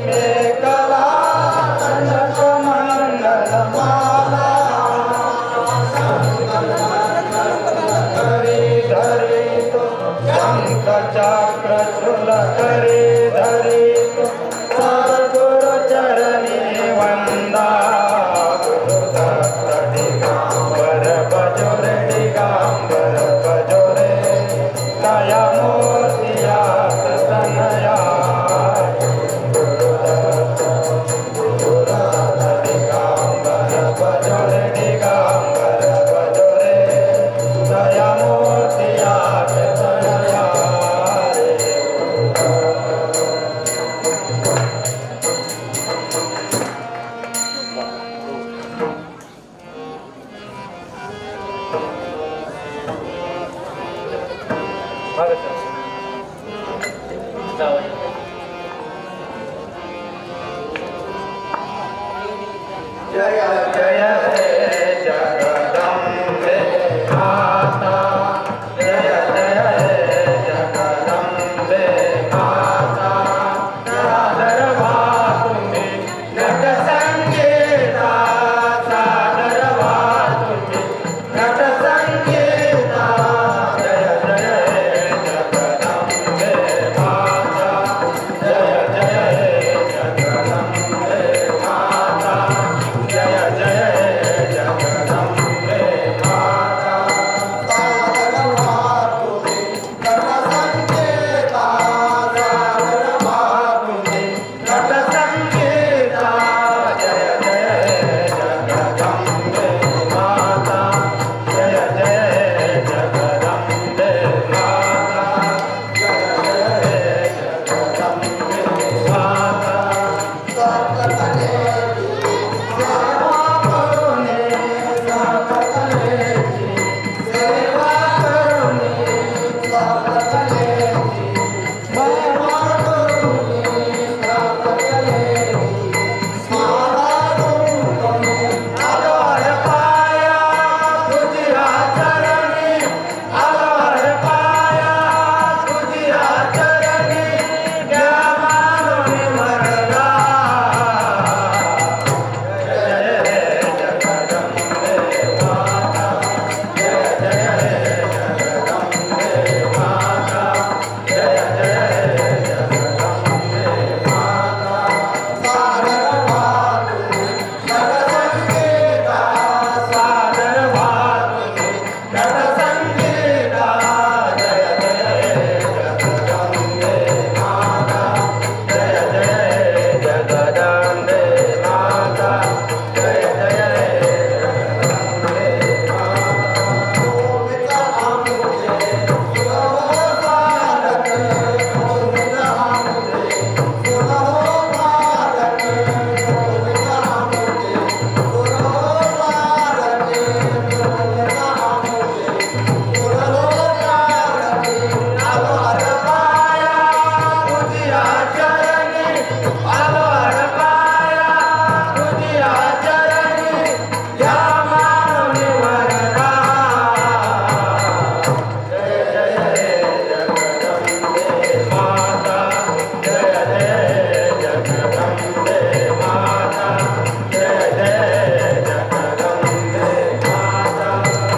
मेखला कनक मंगल माला करी धरी तो शंख चक्र शूल करी धरी तो सद्गुरु चरणी वंदा गुरु दत्त दिगंबर भजो रे दिगंबर भजो रे दया मोतिया तनया जय जय हे जगदम्बे माता जय जय हे जगदम्बे माता सादर तुम्ही नट संगीता सादर तुम्ही नट संगीता जय जय हे जगदम्बे माता जय जय हे जगदम्बे माता जय जय जगदम्बे माता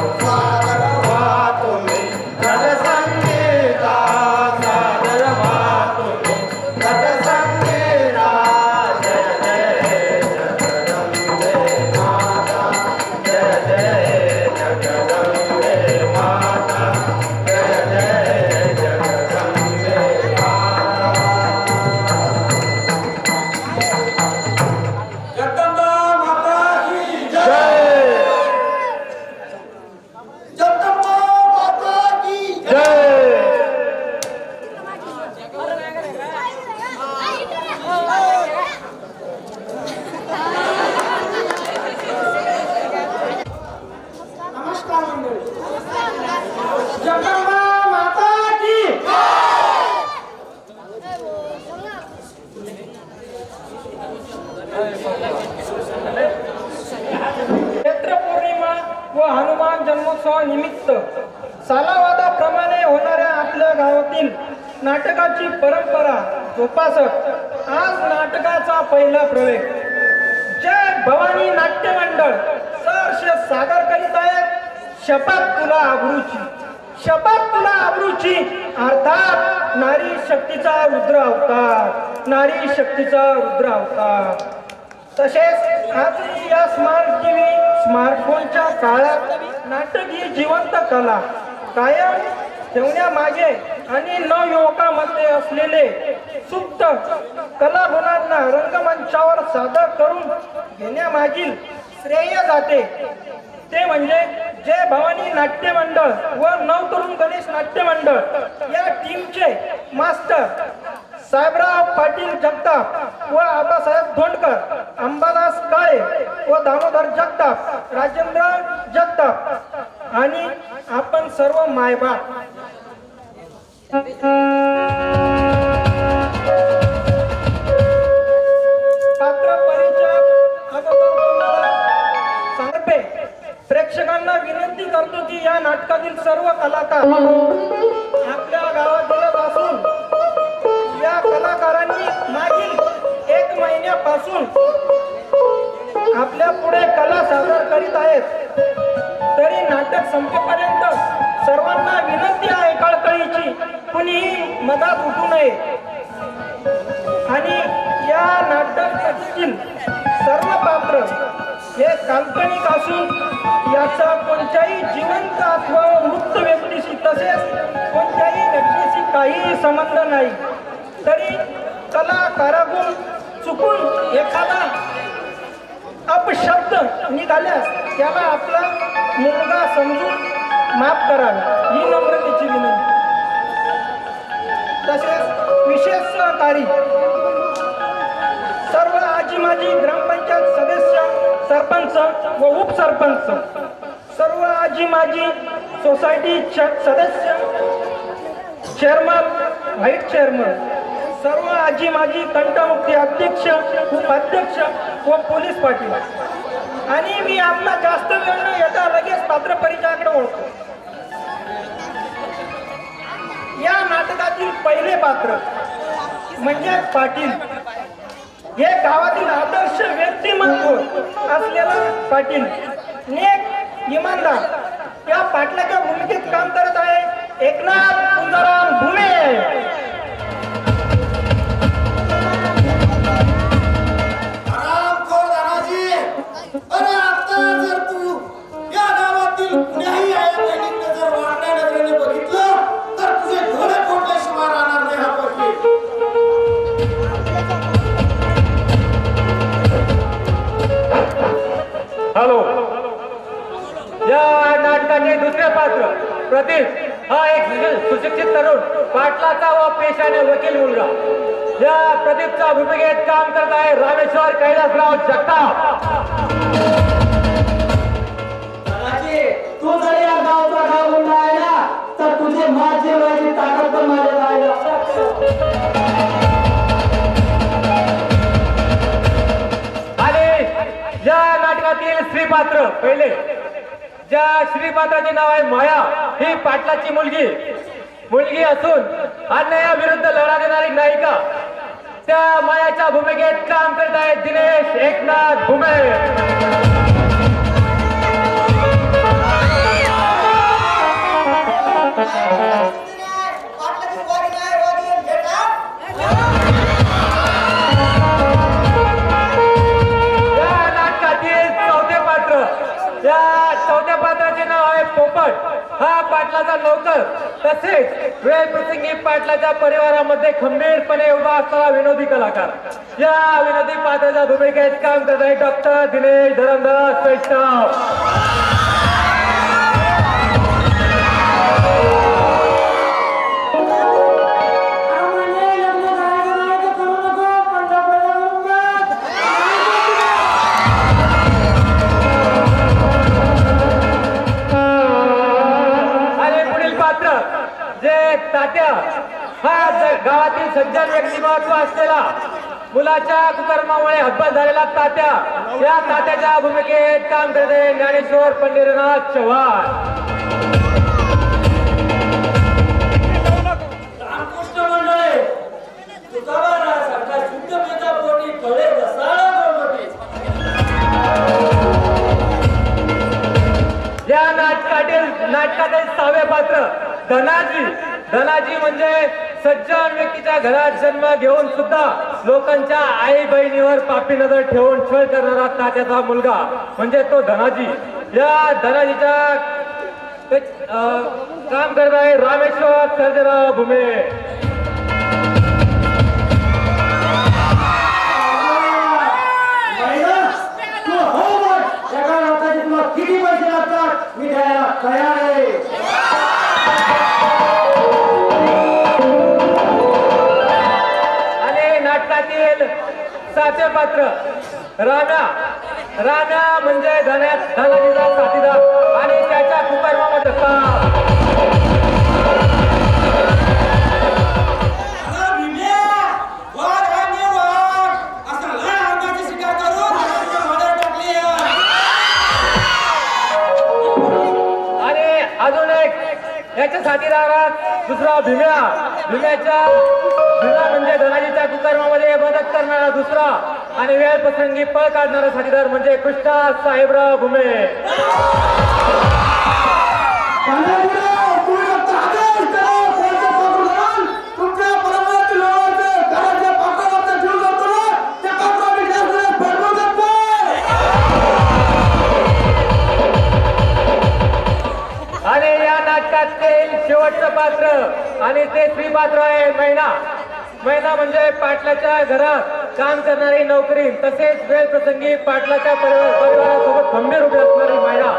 सादर तुम्ही नट संगीता सादर तुम्ही नट संगीता जय जय जगदम्बे माता जय जय जगदम्बे माता जय जय जगदम्बे माता सकलने निमित्त सालावादाप्रमाणे होणाऱ्या आपल्या गावातील नाटकाची परंपरा जोपासत आज नाटकाचा पहिला प्रवेश जय भवानी नाट्य मंडळ सहर्ष सादर करीत आहेत शपथ तुला आबरूची, शपथ तुला आबरूची, अर्थात नारी शक्तीचा रुद्र अवतार, नारी शक्तीचा रुद्र अवतार. तसेच आज या स्मार्ट टीव्ही स्मार्टफोनच्या काळात नाटक ही जिवंत कला कायम ठेवण्यामागे आणि नवयुवकांमध्ये असलेले सुप्त कलागुणांना रंगमंचावर सादर करून घेण्यामागील श्रेय जाते ते म्हणजे जय भवानी नाट्य मंडळ व नवतरुण गणेश नाट्य मंडळ या टीमचे मास्टर साहेबराव पाटील जगताप व आबासाहेब धोंडकर, अंबादास काळे व दामोदर जगताप, राजेंद्र जगताप आणि आपण सर्व मायबाप. पात्र परिचय अगोदर तुम्हाला सांगते. प्रेक्षकांना विनंती करतो की या नाटकातील सर्व कलाकार आपल्या गावात असून या कलाकारांनी मागील 1 महिन्यापासून आपल्या पुढे कला सादर करीत आहेत. तरी नाटक संपेपर्यंत सर्वांना विनंती आहे कळकळीची, कुणीही मधात उठू नये. आणि या नाटकातील सर्व पात्र हे काल्पनिक असून याचा कोणत्याही जिवंत अथवा मृत व्यक्तीशी तसेच कोणत्याही व्यक्तीशी काहीही संबंध नाही. तरी कलाकाराकडून चुकून एखादा अपशब्द निघाल्यास त्याला आपला मुलगा समजून माफ करावे ही नम्रतेची विनंती. तसेच विशेष सहकारी सर्व आजी माजी ग्रामपंचायत सदस्य, सरपंच व उपसरपंच, सर्व आजी माजी सोसायटी सदस्य, चेअरमन, व्हाईस चेअरमन, सर्व आजी माजी तंटमुक्ती अध्यक्ष, उपाध्यक्ष व पोलीस पाटील. आणि मी आपला जास्त वेळ न येता लगेच पात्र परिचयाकडे ओळखतो. या नाटकातील पहिले पात्र म्हणजे पाटील. हे गावातील आदर्श व्यक्तिमत्व असलेला पाटील, नेक इमानदार या पाटलाच्या भूमिकेत काम करत आहे एकनाथ सुंदराम भुमे. हॅलो. या नाटकाचे दुसरे पात्र प्रदीप हा एक सुशिक्षित तरुण पाटलाचा व पेशाने वकील मुलगा. या प्रदीपच्या भूमिकेत काम करत आहे रामेश्वर कैलासराव जगताप. तू जर या गावचा गाव मुलगा आहे ना तर तुझे माझे माझी ताकद पण माझ्या आहे. या नाटकातील स्त्री पात्र पहिले ज्या स्त्री पात्राचे नाव आहे माया. ही पाटलाची मुलगी असून अन्यायाविरुद्ध लढा देणारी नायिका. त्या मायाच्या भूमिकेत काम करत आहेत दिनेश एकनाथ भुमे. चौथ्या पात्राचे नाव आहे पोपट. हा पाटलाचा नौकर तसेच वेळ प्रसंगी पाटलाच्या परिवारामध्ये खंबीरपणे उभा असणारा विनोदी कलाकार. या विनोदी पात्राच्या भूमिकेत काम करत आहे डॉक्टर दिनेश धरमदास वैष्णव. तात्या हा गावातील सज्जन व्यक्तिमत्व असलेला मुलाच्या कुकर्मामुळे हतबल झालेला तात्या. या तात्याच्या भूमिकेत काम करते ज्ञानेश्वर पंढरीनाथ चव्हाण. रामकृष्ण मंडळे तुकारामासारखा शुद्ध नाटकातील 6वे पात्र धनाजी. धनाजी म्हणजे सज्जन व्यक्तीच्या घरात जन्म घेऊन सुद्धा लोकांच्या आई बहिणीवर पापी नजर ठेवून छळ करणारा तात्याचा मुलगा म्हणजे तो धनाजी. या धनाजीच्या काम करत आहे रामेश्वर सर्जेराव भुमे. किती पैसे लागतात मी द्यायला तयार आहे. आणि नाटकातील 7वे पात्र राम्या. राम्या म्हणजे धनाजीचा साथीदार आणि त्याच्या कुकर्मामध्ये याच्या साथीदारात दुसरा भीम्या. भीमा म्हणजे धनाजीच्या कुकर्मामध्ये मदत करणारा दुसरा आणि वेळ प्रसंगी पळ काढणारा साथीदार म्हणजे कृष्णा साहेबराव भुमे. आणि या नाटकातील शेवटचं पात्र आणि ते स्त्री पात्र आहे मैना. मैना म्हणजे पाटलाच्या घरात काम करणारी नोकरी तसेच वेळ प्रसंगी पाटलाच्या परिवारासोबत गंभीर उभी असणारी मैना.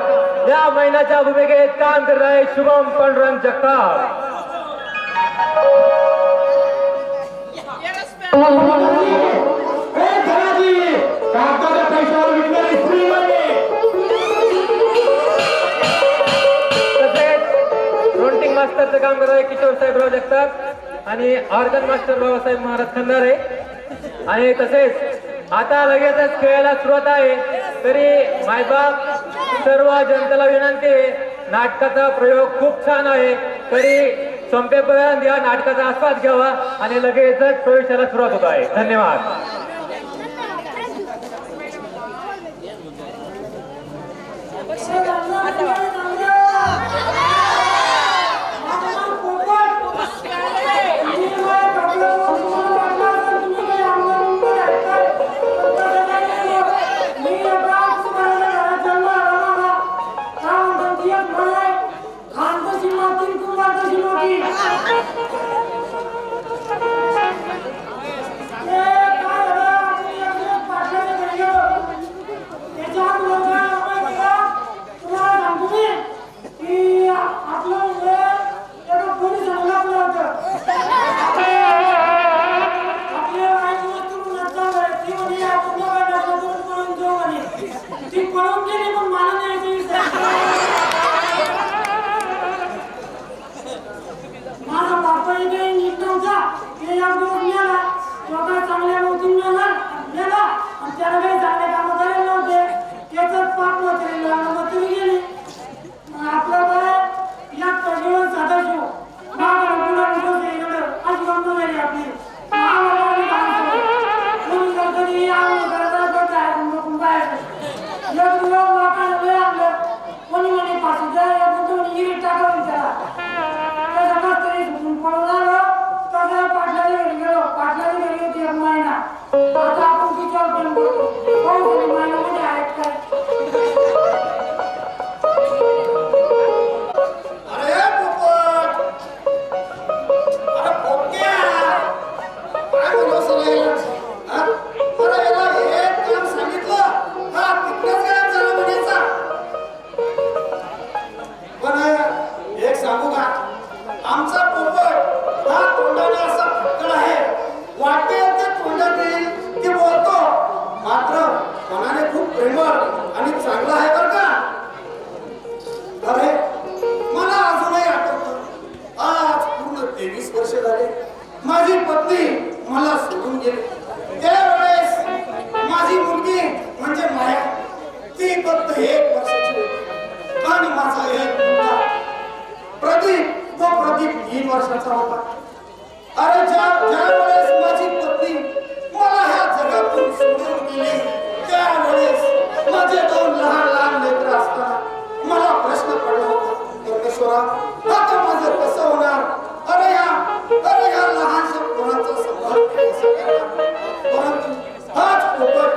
या मैनाच्या भूमिकेत काम करत आहे शुभम पांडुरंग जगताप. मास्टरचं काम करत आहे किशोर साहेबराव जगताप आणि ऑर्गन मास्टर बाबासाहेब महाराज खंदारे. आणि तसेच आता लगेचच खेळायला सुरुवात आहे तरी मायबाप सर्व जनतेला विनंती नाटकाचा प्रयोग खूप छान आहे तरी संपेपर्यंत या नाटकाचा आस्वाद घ्यावा आणि लगेचच प्रवेशाला सुरुवात होत आहे. धन्यवाद. परमेश्वरा आता माझं कसं होणार? अरे या लहानशा पोराचं सांभाळ कसं करणार? परंतु हाच पोपट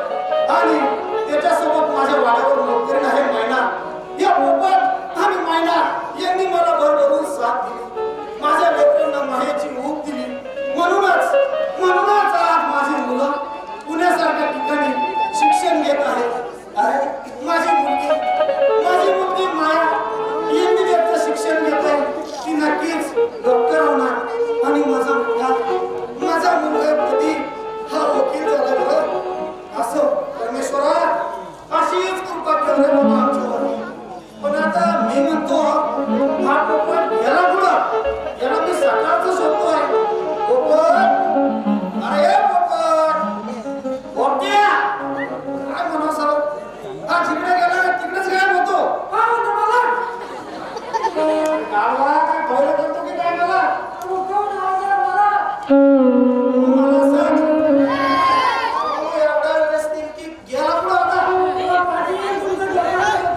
आणि त्याच्यासोबत माझ्या वाड्यावर नोकरी आहे मैना. या पोपट आणि मैना यांनी मला भरभरून साथ दिली, माझ्या लेकरांना मायेची ऊब दिली. म्हणूनच आज माझी मुलं पुण्यासारख्या ठिकाणी शिक्षण घेत आहेत. अरे माझी मुलगी माया MBBS शिक्षण घेत आहे. ती नक्कीच डॉक्टर होणार आणि माझा मुलगा कधी हा वकील झाला बरं. असो परमेश्वरा अशीच कृपा कर रे बाबा आमच्यावर. पण आता मी म्हणतो हा पोपट गेला कुठं? याला मी सकाळचं शोधतोय. पोपट, अरे पोपट, पोपट्या काय म्हणा सर, हा जिकडे गेला तिकडेच गायब होतो. काय म्हणतो मला? गावाला काय भयला करतो की काय मला? तू कोण आवाज मला? मला सांग. तू एवढ्या वेळेस नेमकी गेला कुठं होता? पाटील तुमचं गेला होता.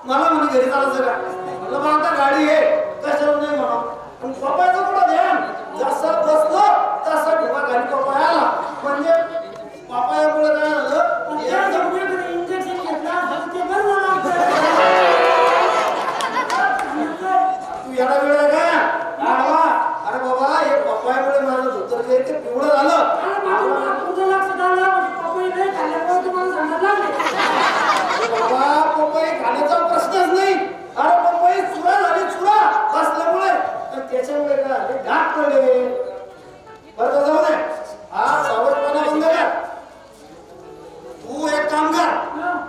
मला म्हणे घरी चालायचं का? म्हणलं मग आता गाडी आहे कशाला नाही म्हणा. पण पप्पाचं कुठं ध्यान? जसं बसलो तसा ठेवा गाडी पप्पा आला. म्हणजे पप्पायामुळे काय झालं? इंजेक्शन घेतलं ते बरं झालं. तू येडा वेळ का? अरे बाबा हे पप्पायामुळे माझं धोतर जे ते पिवळं झालं. तुझं लक्ष झालं पप्पाई नाही खाल्ल्यामुळे तुम्हाला सांगितलं बाबा पपई खाण्याचा प्रश्नच नाही. अरे पपई चुरा झाली चुरा बसल्यामुळे त्याच्यामुळे काय घाट पडले. बरं जाऊ दे, हा सावधपणा बंद कर. तू एक काम कर,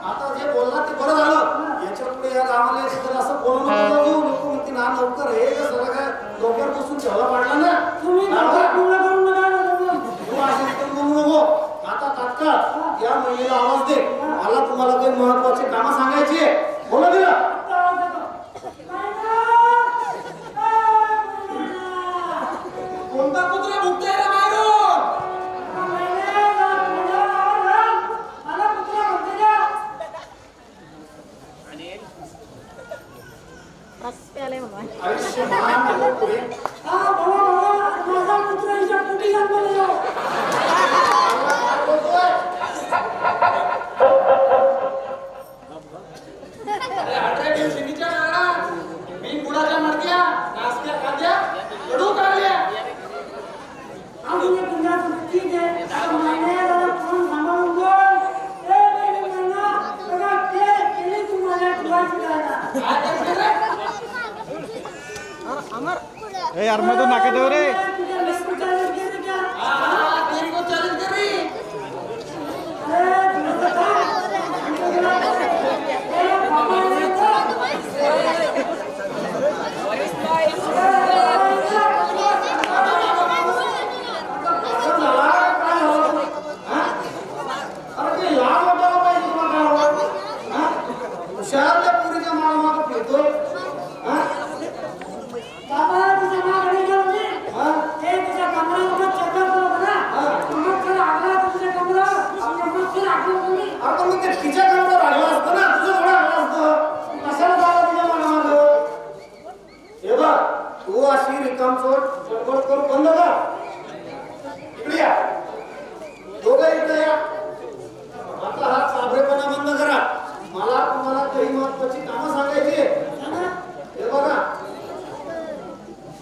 आता जे बोलला ते बरं झालं. याच्या पुढे या गावाला तिकडे असं बोलू नको. नको म्हणते ना लवकर हे सगळं काय डोक्यावर बसून ठेवला पाडला ना तुम्ही. बोलू नको. आता तात्काळ या महिलेला आवाज दे. मला तुम्हाला काही महत्वाची कामं सांगायची आहे. बोला दिलं. कोणता कुत्रा भुकतोय रे बाहेरून? मला कुत्रा भुकतोय. आयुष्यमान भोगतोय. हा बाबा माझा कुत्रा हिच्या कुठे जन्मला यार मैं तो नाके दे रे. शहरातल्या पुरीच्या माळमाग फिरतोय. आपण मग ते तिच्या कामावर राहिला असतं ना, तुझं थोडं आलं असतं. कशाला जायला तिच्या मागामागं? हे बघ, तू अशी रिकामचोट बडबड करू बंद कर. इकडे या, दोघं इकडे या. आपला हात साबरेपणा बंद करा. मला तुम्हाला काही महत्वाची कामं सांगायची. हे बघा,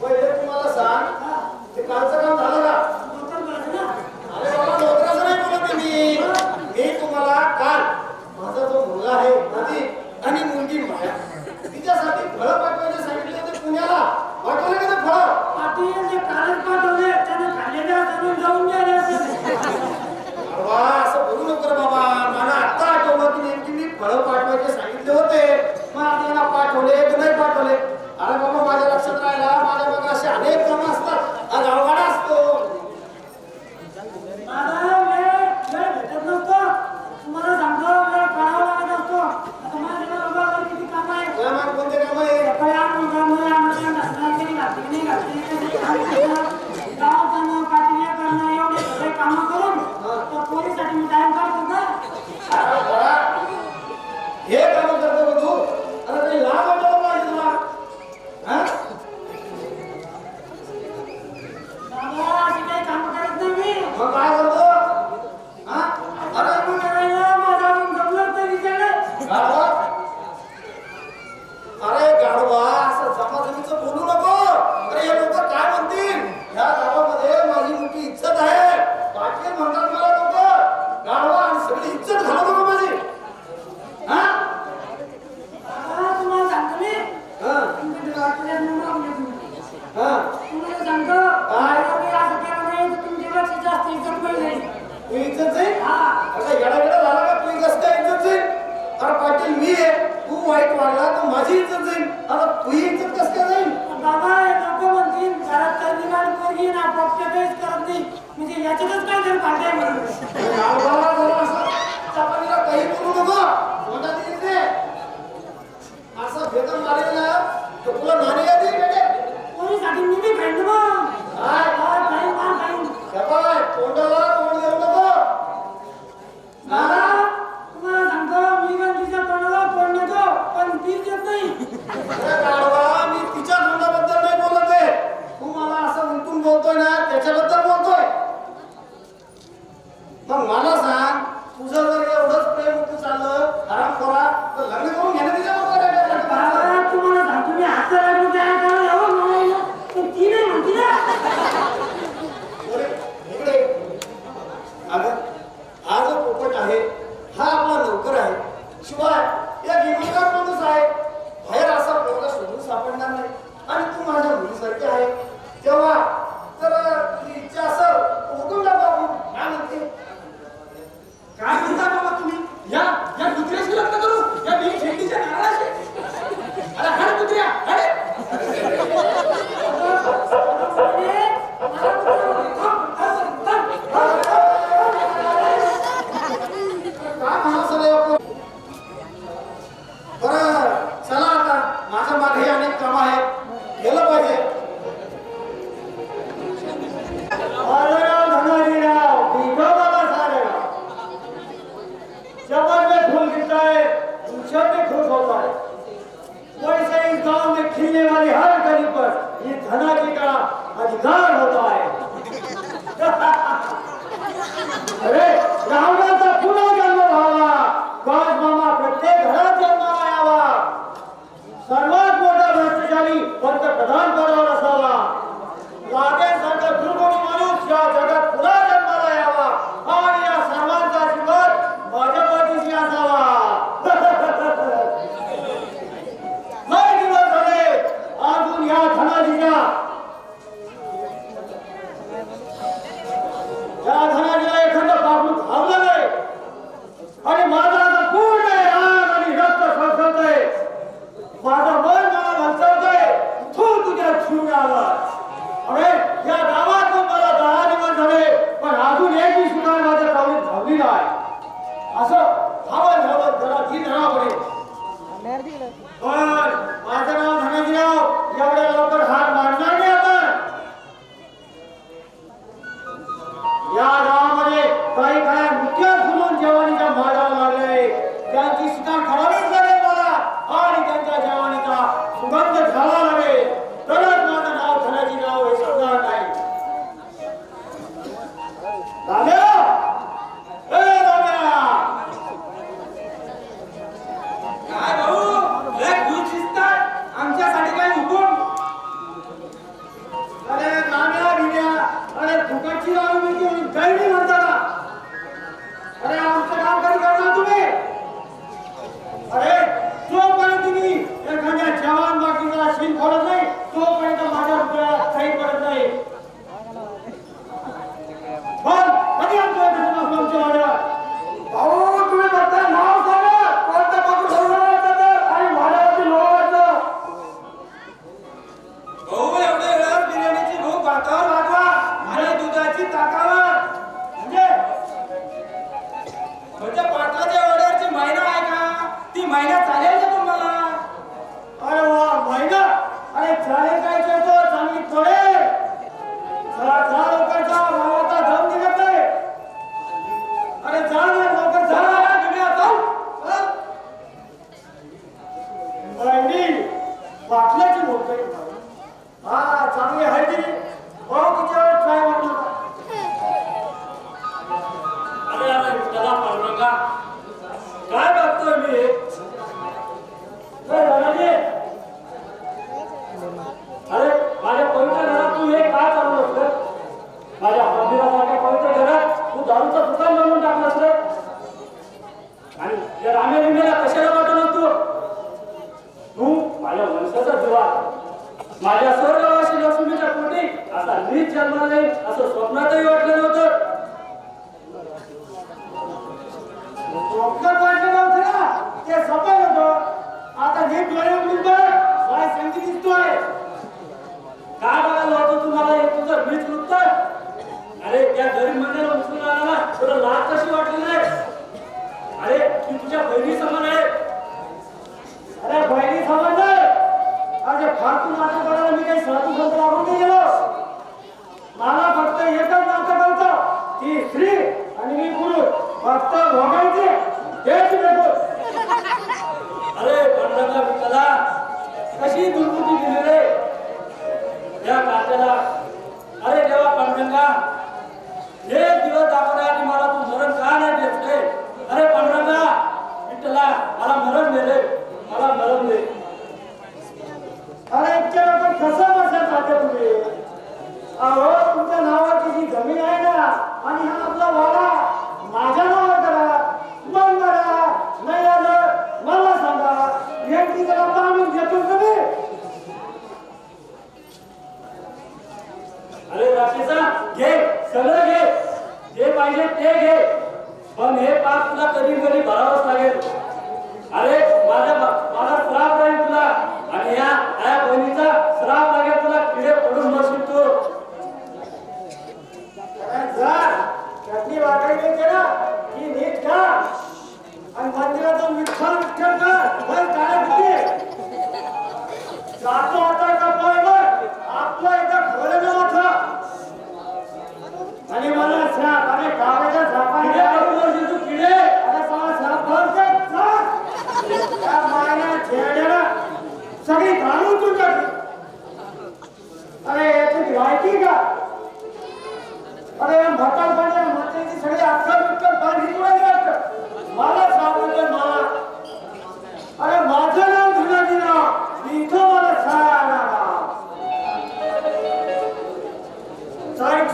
पहिले तुम्हाला सांग, ते कालचं काम झालं का? अरे बाबा, नोकराचं नाही बोलत आहे मी तुम्हाला काल माझा जो मुलगा आहे नदी आणि मुलगी माया, तिच्यासाठी फळं पाठवायचे सांगितले होते पुण्याला. पाठवले का ते फळं? अरे असं बोलू नको रे बाबा. मला आता आठवलं की नेमकी मी फळं पाठवायचे सांगितले होते. मग त्यांना पाठवले की नाही पाठवले? अरे बाबा, माझ्या लक्षात राहिला. माझ्या बघा असे अनेक कामं असतात. हा गावगाडा असतो. कोणते काम आहे? हे काम करतो का तू? अरे काही लाभ वाटतो पाहिजे तुला. हा? मग काय करतो? हा? अरे गाढवा, अरे गाढवा, असं जमाजमीचं बोलू नको. अरे हे लोक काय म्हणतील? या गावामध्ये माझी मोठी इज्जत आहे. पाटील म्हणतात मला लोक गाढवा, आणि सगळी इज्जत घालू नको माझी. हा? तू इज्जत जाईल? अरे येडा झाला का? तू कसं काय इज्जत जाईल? अरे पाटील मी आहे, तू वाईट वाढला तर माझी इज्जत जाईल. आता तुझी इज्जत कसं काय जाईल? गाढवाला जरा असं चपातीला काही बोलू नको. तोंडात येईल ते. असं भेदन मारेल ना तर तुला नाणी येते बेटे. काय तोंडाला तोंड देऊ नको. अरे गाढवा, मी तिच्या तोंडाबद्दल नाही बोलत आहे. तू मला असं उलटून बोलतोय ना, त्याच्याबद्दल बोलतोय. मग मला सांग, तुझं जर एवढंच प्रेम तू चाललं आराम करा तर लग्न करून घेणं तिच्यावर काय? इकडे अगं, हा जो पोपट आहे हा आपला नोकर आहे. शिवाय या इमानदार माणूस आहे. बाहेर असा पोरगा शोधून सापडणार नाही. आणि तू माझ्या मुलीसारखी आहे. तेव्हा जर तुझी इच्छा असेल तर हुकूम दाखव. काय म्हणते? काय म्हणता बाबा तुम्ही? या कुत्र्याशी लग्न करू? या मी शेतीच्या नारळाशी? अरे हड कुत्र्या, हड! काय म्हणा सर बरं, चला आता. माझ्या मागे अनेक कामं आहेत, गेलं पाहिजे. जबर में फूल गिरता है, गुलशन में खुश होता है. वैसे इस गांव में खिलने वाली हर गली पर ये धनाजी का अधिकार होता है. अरे रावणाचा पुन्हा जन्म व्हावा, गाज मामा प्रत्येक घरात जन्माला यावा, सर्वात मोठा भ्रष्टाचारी पंतप्रधान पदावर असावा, लादेसारखा दुर्गुणी माणूस या जगात पुन्हा जन्माला यावा, आणि या सर्वांचा आशीर्वाद माझ्या पाठीशी असावा. लय दिवस झाले अजून या धनाजीला एखादं बाबू धावलं नाही. आणि माझा आता पूर्ण राग आणि रक्त सळसळतंय. माझं मन मला भलसवतंय. तू तुझ्या जीव आला. अरे या गावात मला 10 दिवस झाले, पण अजून एकही सुद्धा माझ्या गावीत धावली नाही. असं धावत जरा ती धरा पडेल. पण माझं नाव धनाजीराव. एवढ्या लवकर हार मारणार नाही आपण. या गावामध्ये काही काळात मुख्य फुलून जेवणीच्या म्हणजे पाटलाच्या ऑर्डरची महिना आहे का? ती महिना चालेल का तुम्हाला? अरे वा महिना, अरे चालेल काय करतो चांगली पडेल. जा लोकांचा भावाचा दम निघत नाही. अरे जा ना लवकर जा ना तुम्ही आता. बहिणी पाटलाची बोलतोय. हा चांगली आहे ती. भाऊ तिच्यावर ट्राय मारला. अरे अरे त्याला पांडुरंगा काय बघतोय मी? दादाजी अरे माझ्या पवित्र घरात तू हे काय चालू असतं? माझ्या मंदिरासारख्या पवित्र घरात तू दारूचं दुकान बनवून टाकलं असतं. आणि या रामेलिंगेला कशाला पाठवलं तू माझ्या वंशाचा दिवा, माझ्या स्वर्गवासी लक्ष्मीच्या पोटी असा नीच जन्माला येईल असं स्वप्नातही वाटलं नव्हतं. डॉक्टर पाहिजे नव्हते ना, ते सफाई होतं. आता हे डोळे उघडून बघ, काय संधी दिसतोय. काय बघायला होतं तुम्हाला हे तुझं मीच उत्तर? अरे त्या गरीब मंदिराला उचलून आला तुला लाज कशी वाटली नाही? अरे ती तुझ्या बहिणी समान आहे. अरे बहिणी समज अरे फालतू नाटक करायला मी काही साधू संत लागून नाही गेलो. मला फक्त एकच नाटक कळतं, ती स्त्री आणि मी पुरुष. फक्त भोगायचे हेच नको. अरे पंढरला विठ्ठला कशी दुर्बुद्धी दिली रे या काट्याला. अरे देवा पांडुरंगा हे दिवस दाखवण्यासाठी मला तू मरण का नाही देत रे? अरे पांडुरंगा विठ्ठला मला मरण दे रे, मला मरण दे. अरे इतक्या लोक कसं बसत राहते तुम्ही? अहो तुमच्या नावाची जी जमीन आहे ना आणि हा आपला वाडा माझ्या नावावर करा. मग करा, नाही आलं मला सांगा. यांची जरा आणून घेतो तुम्ही. अरे राकेशा घे, सगळं घे, जे पाहिजे ते घे, पण हे पाप तुला कधी कधी भरावंच लागेल. अरे माझा श्राप राहील तुला आणि या बहिणीचा श्राप लागेल तुला. किडे पडून मरशील तू. जा चटणी वाटायची ना की नीट खा आणि मंदिरातून विठ्ठल विठ्ठल कर. बस गाड्या किती जातो आता का बरोबर आपलं एकदा खरं नव्हतं. आणि मला साप आणि गावाच्या सापाने पडून मरशील तू किडे. अरे साला साप धरते त्या मायला छेड्याला सगळी घालून तू टाकली. अरे याची माहिती का? अरे म्हातारपणे म्हातारीची सगळी अक्कल बिक्कल पाणी तुला वाटतं. मला सांगतो मला. अरे माझं नाव धुनाजी नाव इथं मला सारा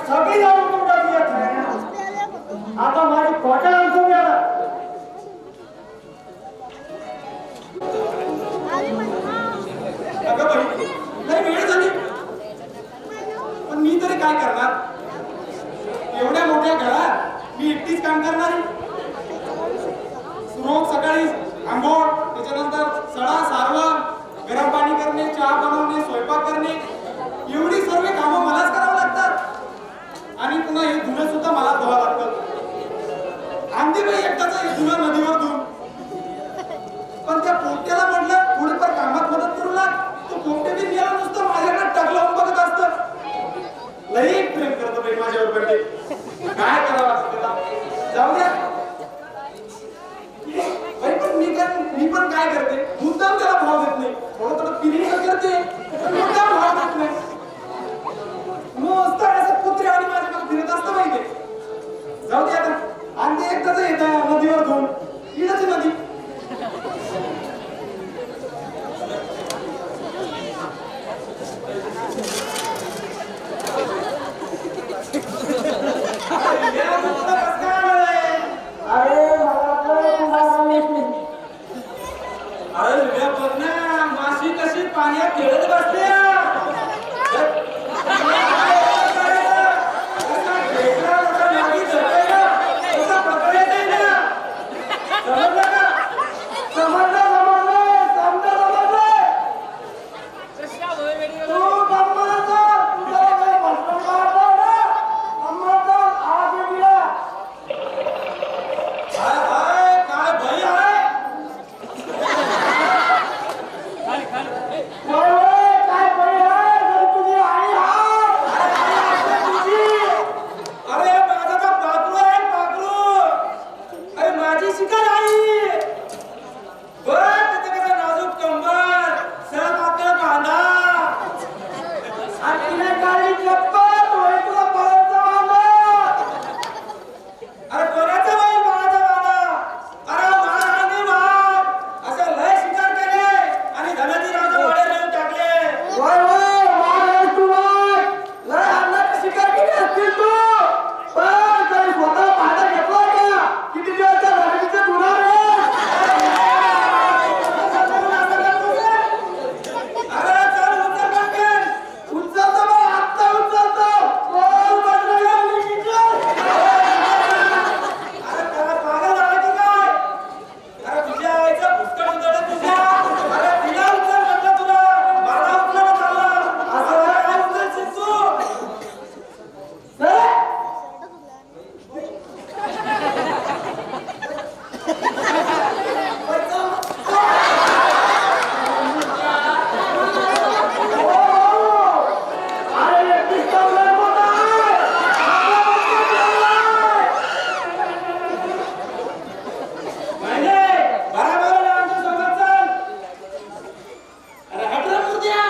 सगळी जाऊन तू टाकली आहे ना. आता माझी खोटा आणतो मी आता. अगं बहिणी नाही वेळ झाली, पण मी तरी काय करणार? एवढ्या मोठ्या घरात मी एकटीच काम करणार. रोज सकाळी आंघोळ, त्याच्यानंतर सडा सारवण, गरम पाणी करणे, चहा बनवणे, स्वयंपाक करणे, एवढी सर्व कामं मलाच करावं लागतात. आणि पुन्हा हे धुणं सुद्धा मला धुवावं लागतं. आंधी बाई एकटाच हे धुणं नदीवर धुवून. पण त्या पोट्याला म्हटलं थोडीफार कामात मदत करू लाग. तो पोट्या बी गेला नुसतं माझ्याकडे टक लावून बघत असतं. लई प्रेम करतो बाई माझ्यावर. पण काय करावं असं त्याला? जाऊ द्या. मी पण काय करते, मुद्दाम त्याला भाव देत नाही. थोडं पिरिंग करते पण मुद्दाम भाव देत नाही. मस्त असं कुत्रे आणि माझ्या मागे फिरत असतं माहिती. जाऊ दे आता. आणि ते एकदाच येत नदीवर धुवून इडच नदी. अरे बघ ना माशी कशी पाण्यात खेळत बसते. माझी शिकार आई बघ तिथे कसं नाजूक कंबर सरळ पातळ कांदा आणि तिने काढली चप्पल होय तुला पळायचा बांधा अरे कोणाचा बैल बाळाचा बांधा अरे महाराणी वाघ असं लय शिकार केले आणि धनाजी राजा वाड्यात नेऊन टाकले वय वय महाराज तू वाघ लय अन्नाची शिकार केली असतील तू पण तरी स्वतः पाहता घेतला का किती दिवसचा राणीचं तुला रे अरे चल उतर पटकन उचलतो बा आत्ता उचलतो बोल बदला मुलगीचं अरे त्याला पागल झाला की काय अरे तुझ्या आईचं पुस्तक उचललं तुझ्या अरे तिला उचल म्हटलं तुला मला उचललं चाललं असं काय उचलशील तू अरे पिस्तौल लय मोठा म्हणजे बराबर आमच्या सोबत चल अरे हटरा मुर्द्या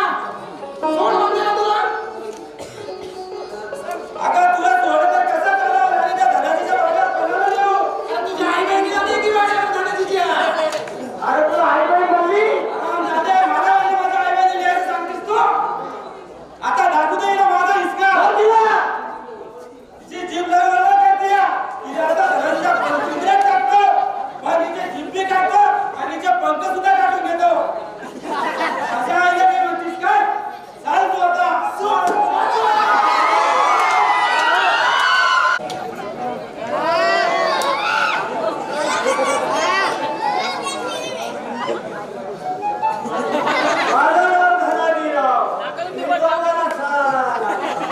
सोड म्हणजे ना तुला अगं तुला सोडलं तर कसं करणार आणि त्या धनाजीच्या वाड्यात कोणाला नेऊ अरे तुझी आई बहिणी जाते की वाड्यावर धनाजीच्या अरे तुला आई बहीण बोलली आराम दादे मला आणि माझ्या आई बहिणी लिहायचं सांगतेस तू आता दाखवू दे हिला माझा हिसका बोल तिला जी जीभ लागला करते तिला आता धनाजीच्या पिंजऱ्यात टाकतो मग तिचे जिभे काढतो आणि तिचे पंख सुद्धा काढून घेतो अशा आईला काय म्हणतीस काय चाल तू आता सोड माझं नाव धनाजीराव निंबाळकरचा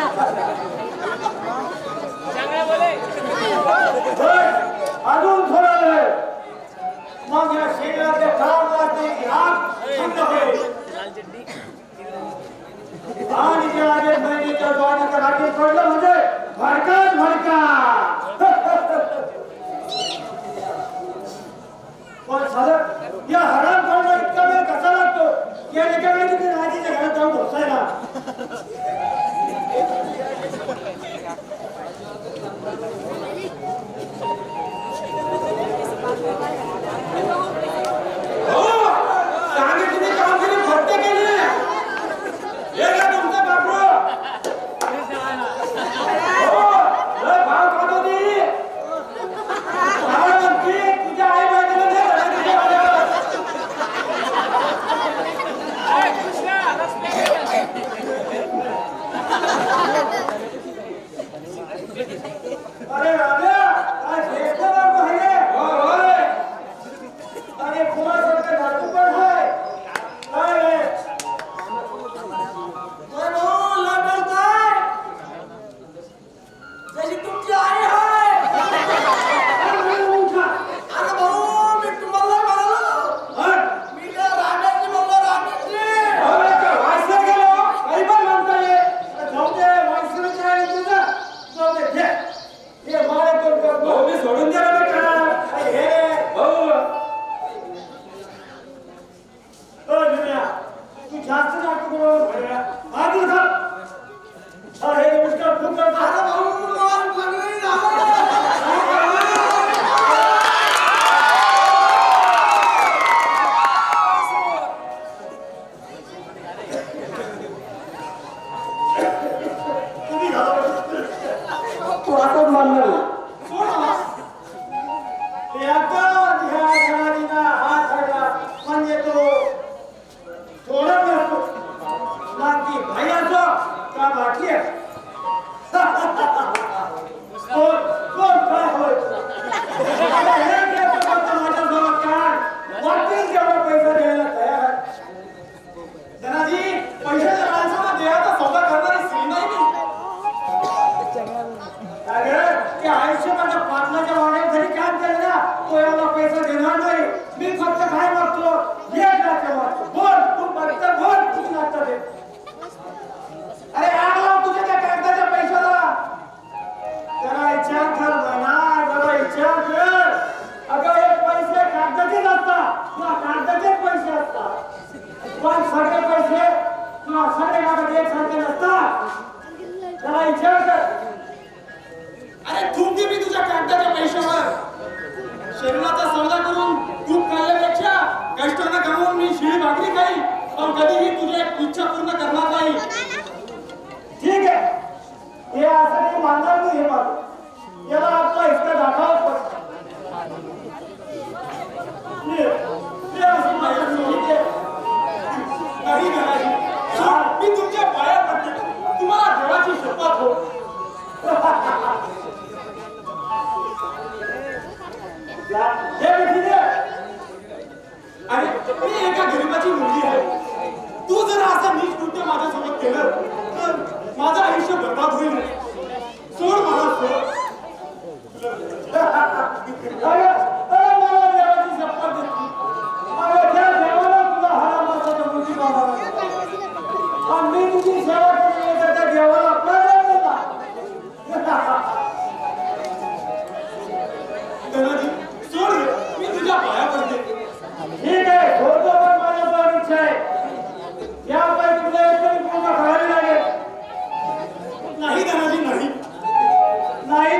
साला. बस, अजून थोडा वेळ मग या शरीरातले काम वाटते की आग थंड होईल आणि जे आगे बहिणीच्या द्वाराच्या राखीत पडलं म्हणजे भडकाच भडका पण साधं या हराम खायला इतका वेळ कसा लागतो या एका वेळी तिथे राजीच्या घरात जाऊन बसायला हो सांगितलेली कामगिरी फक्त केली हे का तुमचं बापरू हो लय भाव खात होती मला म्हणती तुझ्या आई बहिणीला दे धनाजीच्या वाड्यावर कधीही तुझी एक इच्छा पूर्ण करणार नाही. ठीक आहे, हे असं काही मानणार नाही. हे माझं याला आपला हिस्सा दाखवाच पडतो. ते असं माझ्या सोयीचे नाही करायची. मी तुमच्या पाया पडते. तुम्हाला देवाची शपथ हो. हे भेटी दे. आणि मी एका गरीबाची मुलगी आहे. तू जर असं नीच कृत्य माझ्यासोबत केलं तर माझं आयुष्य बर्बाद होईल. सोड मला, सोड. मला देवाची शपथ देते. अरे त्या देवाला तुला हरामाचा मुलगी बाबा आणि मी तुझी सेवा केली तर त्या देवाला आपला धनाजी, सोड रे. मी तुझ्या पाया पडते. ठीक आहे, सोडतो, पण माझ्या पण इच्छा आहे यापैकी तुला एकतरी पूर्ण करावी लागेल. नाही धनाजी, नाही. नाही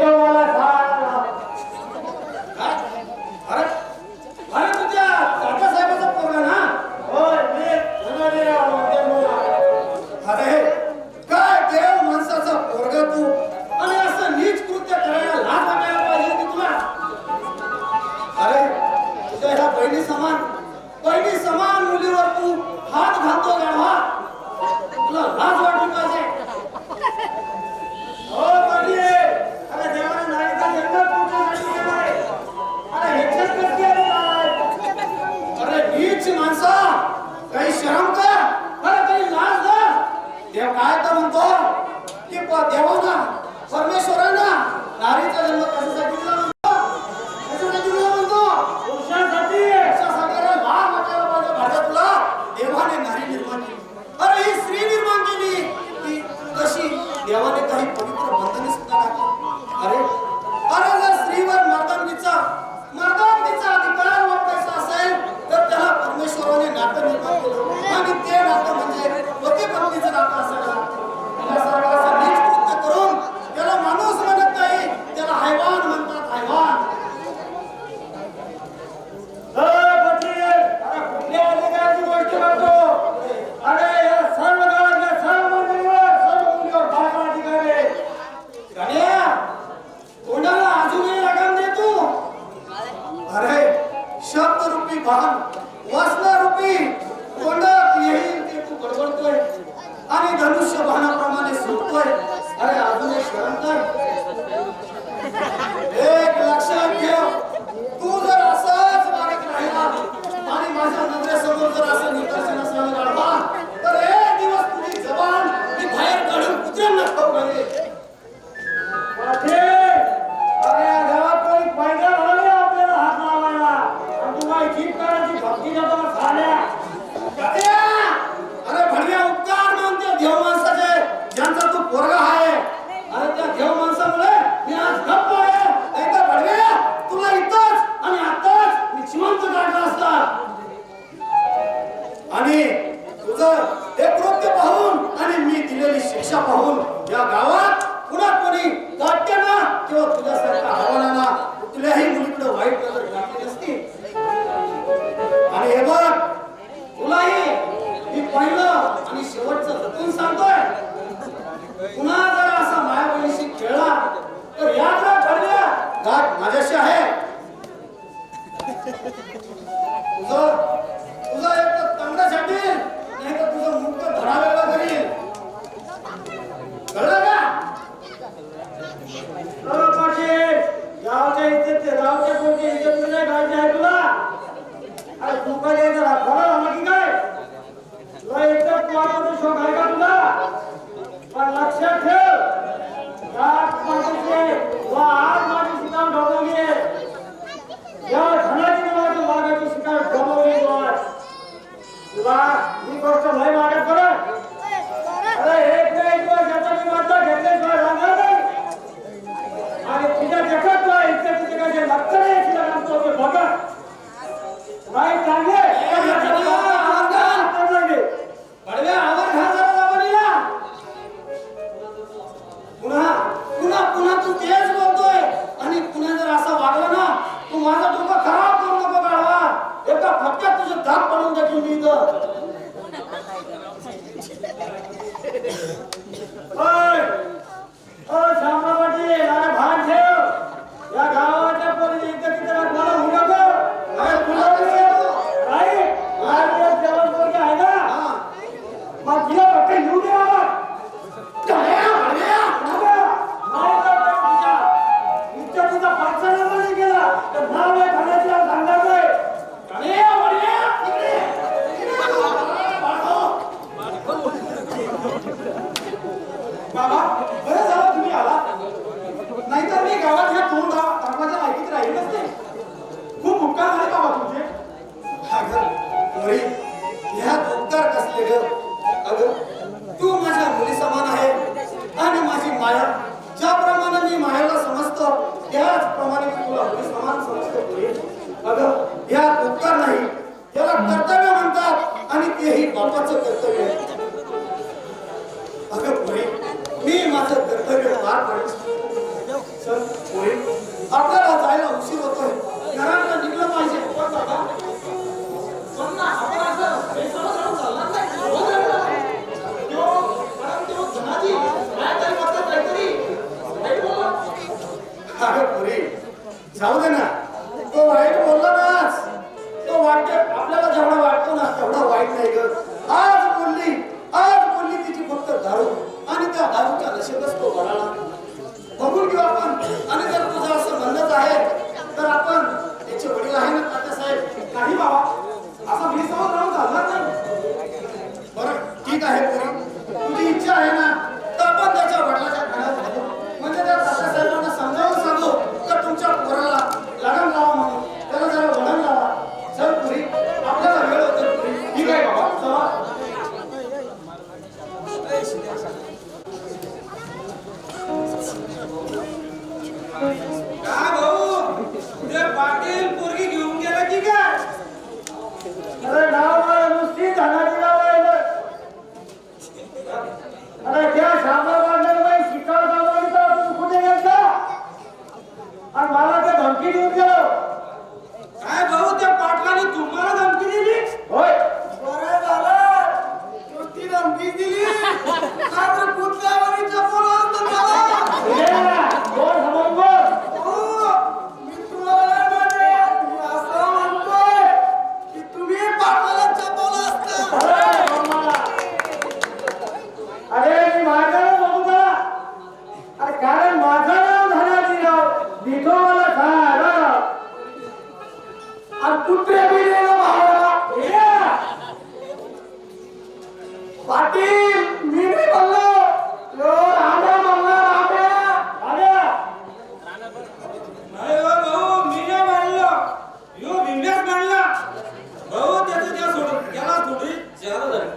तो मला सांग. काय? अरे अरे तुझ्या काकासाहेबाचा पोरगा ना? होय, मी धनाजीराव मंतेमुळा. अरे काय देव माणसाचा पोरगा तू आणि असं नीच कृत्य करायला लाज वाटायला पाहिजे की तुला. अरे तुझ्या ह्या बहिणी समान मुलीवर तू हात घालतो गाढवा. तुला लाज वाटली पाहिजे. हो पाटील, अरे देवाने नारीचा जन्म तुमच्यासाठी केलाय. अरे ह्याच्यात कसली आली काय? अरे नीच माणसा, काही शरम कर. अरे काही लाज धर. देव काय तर म्हणतो की देवाना परमेश्वरांना नारीचा जन्म कशासाठी दिला म्हणतो? कशासाठी दिला म्हणतो? पुरुषांसाठी. कशासाठी? अरे लाज वाटायला पाहिजे भाषा तुला. देवाने नारी निर्माण केली. अरे ही स्त्री निर्माण केली. ती कशी? देवाने काही पवित्र बंधने सुद्धा टाकली. अरे जर स्त्रीवर मर्दानगीचा अधिकार वापरायचा असेल तर त्याला परमेश्वराने नातं निर्माण केलं आणि ते नातं म्हणजे पती पत्नीचं नातं असायला. त्यासारखं असं नीच कृत्य करून त्याला माणूस म्हणत नाही, त्याला हैवान म्हणतात, हैवान. पाटील, अरे कुठल्या अधिकाराची गोष्ट करतो? अरे या सर्व गावातल्या सर्व मंडळीवर, सर्व मुलीवर माझा अधिकार आहे. गण्या, कोणाला अजूनही लगाम दे तू. अरे शब्दरूपी भान, वचनारूपी तोंडात येईल ते तू बडबडतोय आणि धनुष्य बाणाप्रमाणे सुटतोय. अरे अजून एक शरण कर. एक लक्षात ठेव, तू जर असंच बारीक राहिला आणि माझ्या नजरेसमोर जर असं निदर्शनास राहिला तर एक दिवस तुझी जबान मी बाहेर काढून कुत्र्यांना खाऊ घालेल. पाटील, अरे या गावात कोणी पैदा घालले आपल्याला हात लावायला. आणि तू काय जीभ करायची भक्ती देतो का साल्या? गण्या, अरे भडव्या उपकार मानते देव माणसाचे ज्यांचा तू पोरगा आहे. अरे त्या देव माणसामुळे मी आज गप्प आहे. नाही तर भडव्या तुला इथंच आणि आताच मी जिवंत काढला असता. आणि तुझं हे कृत्य पाहून आणि मी दिलेली शिक्षा पाहून या गावात पुन्हा कोणी काट्याना किंवा तुझ्यासारख्या आव्हानांना कुठल्याही मुलीकडे वाईट नजर टाकली नसती. आणि हे बघ, तुलाही मी पहिलं आणि शेवटचं जपून सांगतोय, पुन्हा जर असा मायाबहिणीशी खेळला तर याद राख भडव्या, गाठ माझ्याशी आहे. तुझं एक तर तंगडा छाटील, नाही तर तुझं मुक्त धडावेगळं करील. कळलं का? पाटील, गावच्या इज्जत गावच्या कोणती इज्जत नाही गावची आहे तुला? अरे तू काय जरा खरं झालं की काय? तुला एकदम कोणाचा शोक आहे का तुला? पण लक्षात ठेव, गाठ माणूस तुला आज माझी शिकार ढोबवली आहे. या धनाजी नावाच्या वाघाची शिकार ढोबवली तुला ही गोष्ट लय मागत पडत. अरे एक ना एक दिवस याचा मी वाटला घेतल्याशिवाय राहणार नाही. आणि तुझ्या जगात तुला इज्जतीचे काय जे लागतं नाही याची लगाम तो ते बघा. काय चांगले भडव्या आवर घाल जरा जबानीला. पुन्हा तू तेच बोलतोय आणि पुन्हा जर असं वागलं ना तू माझं डोकं खराब करू नको गाढवा. एका फटक्यात तुझे दात पडून देखील मी इथं. शामराव पाटील, अरे भान ठेव. या गावाच्या पोरी इज्जतीचा मला होऊ नको. अरे तुला नाही जेवण पोरगी आहे ना, मग तिला फक्त येऊ दे बाबा. इज्जतीचा पाचसा नाही केला तर नाव या खाण्याची सांगणार नाही. बाबा बरं झालं तुम्ही आला, नाहीतर मी गावात ह्या दोन दरवाजा ऐकत राहील नसते. खूप उपकार झाले बाबा तुमचे. ह्यात उपकार कसले ग? अगं तू माझ्या मुली समान आहे आणि माझी माया ज्याप्रमाणे मी मायाला समजतो त्याचप्रमाणे मी तुला मुली समान समजतो. अगं ह्यात उपकार नाही, याला कर्तव्य म्हणतात आणि तेही बापाचं कर्तव्य. अगं पुढे मी माझं कर्तव्य पार पाडतो. चल पुढे आपल्याला जायला उशीर होतोय घराला निघलं पाहिजे पण बाबा पण ना आपण असं बेसमज राहून चालणार नाही तो धनाजी काय तरी करतात काहीतरी वाईट बोलला अरे पुरे जाऊ दे ना तो वाईट बोलला नाच तो वाटत आपल्याला जेवढा वाटतो ना तेवढा वाईट नाही ग आज बोलली तिची फक्त दारू आणि त्या दारूच्या नशेतच तो बळाला बघून घेऊ आपण आणि जर तुझं असं म्हणणंच आहे तर आपण त्याचे वडील आहे ना तात्यासाहेब नाही बाबा असं मी समोर राहून चालणार नाही बरं ठीक आहे पुरी तुझी इच्छा आहे ना तर आपण त्याच्या वडिलाच्या घरात घालू म्हणजे त्या तात्यासाहेबांना समजावून सांगू तर तुमच्या पोराला लग्न लावा म्हणून त्याला जरा वडण लावा चल पुरी आपल्याला वेळ होतो पुरी ठीक आहे बाबा चला काय भाऊ ते पाटील पोरगी घेऊन गेला की काय अरे नाव आहे नुसती धनाजी नाव आहे अरे त्या शामराव बाई शिकाळ दामोली तर तू कुठे गेलता आणि मला ते धमकी देऊन गेलो काय भाऊ त्या पाटलाने तुम्हाला धमकी दिली होय बरं झालं नुसती धमकी दिली आता कुठल्यावरी चपल असतं त्याला कोण समोर बोल मी तुम्हाला नाही मी असं म्हणतोय की तुम्ही पाटलाला चपवलं असतं अरे मी माझ्याला बघू का अरे कारण माझं नाव धनाजीराव दिठो मला सांग आणि कुत्रे बी दिलं भावाला पाटील मी नाही बोललो राजा म्हणला राजा नाही हो भाऊ मी नाही मानलो यो भिंड्याच मानला भाऊ त्याचं त्या सोडून त्याला थोडी ज्यादा झाली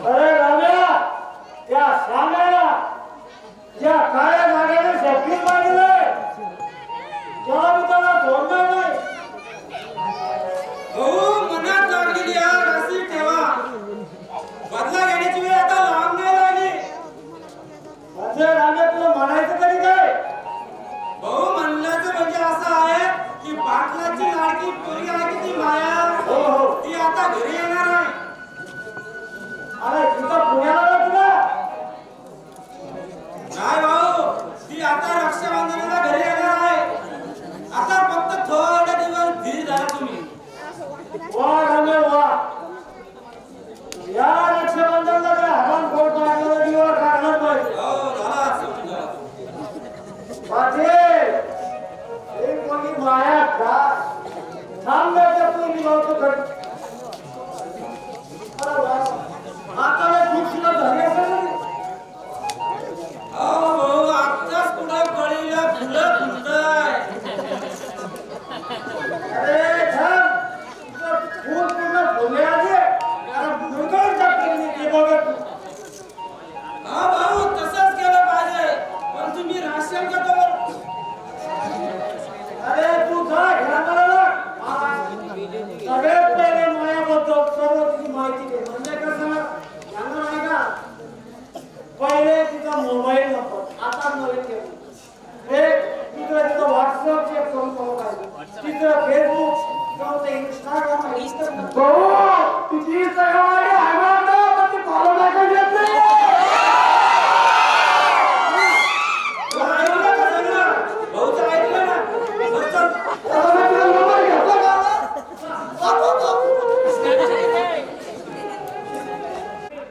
अरे राम्या त्या श्याम्याला ज्या काळ्या जागेने शक्ती मारले त्याला मी त्याला सोडणार नाही भाऊ मनात लागलेली आग अशी ठेवा बदला घेण्याची वेळ आता लांब नाही लागली म्हणजे राम्या तुला म्हणायचं तरी काय भाऊ म्हणण्याचं म्हणजे असं आहे की पाटलाची लाडकी पोरगी आहे की ती माया हो हो ती आता घरी येणार आहे अरे तुझा पुण्याला ना तुला नाही भाऊ ती आता रक्षाबंधनाला घरी येणार आहे आता फक्त थोडे दिवस धीर धरा तुम्ही वा राम्या वा या रक्षाबंधनला काय हरण कोट मारलं दिवा काढणार पाहिजे हो झाला समजून झाला पाटील एक कोणी माया का थांबण्याच्या पूर्वी नव्हतं घड अरे वा आता खूप सुद्धा धन्य हो भाऊ आत्ताच कुठं कळीला फुलं फुलताय अरे थांब तुझं फूल पूर्ण फुले आले अरे मुरगळ टाकली ते बघत हा भाऊ तसंच केलं पाहिजे पण तुम्ही राशन का तर अरे तू जा घराकडे सगळ्यात पहिले मायाबद्दल सर्व तुझी माहिती दे म्हणजे कसं सांगा नाही का पहिले तुझा मोबाईल नंबर आता नवीन घेतो एक दुसरं तुझं व्हॉट्सअप चेक करून पाहिजे तिसरं फेसबुक चौथं इंस्टाग्राम तुझी इंस्टाग्राम आहे पण ती फॉलो नाही देत नाही भाऊचं ऐकलं ना बरं चल.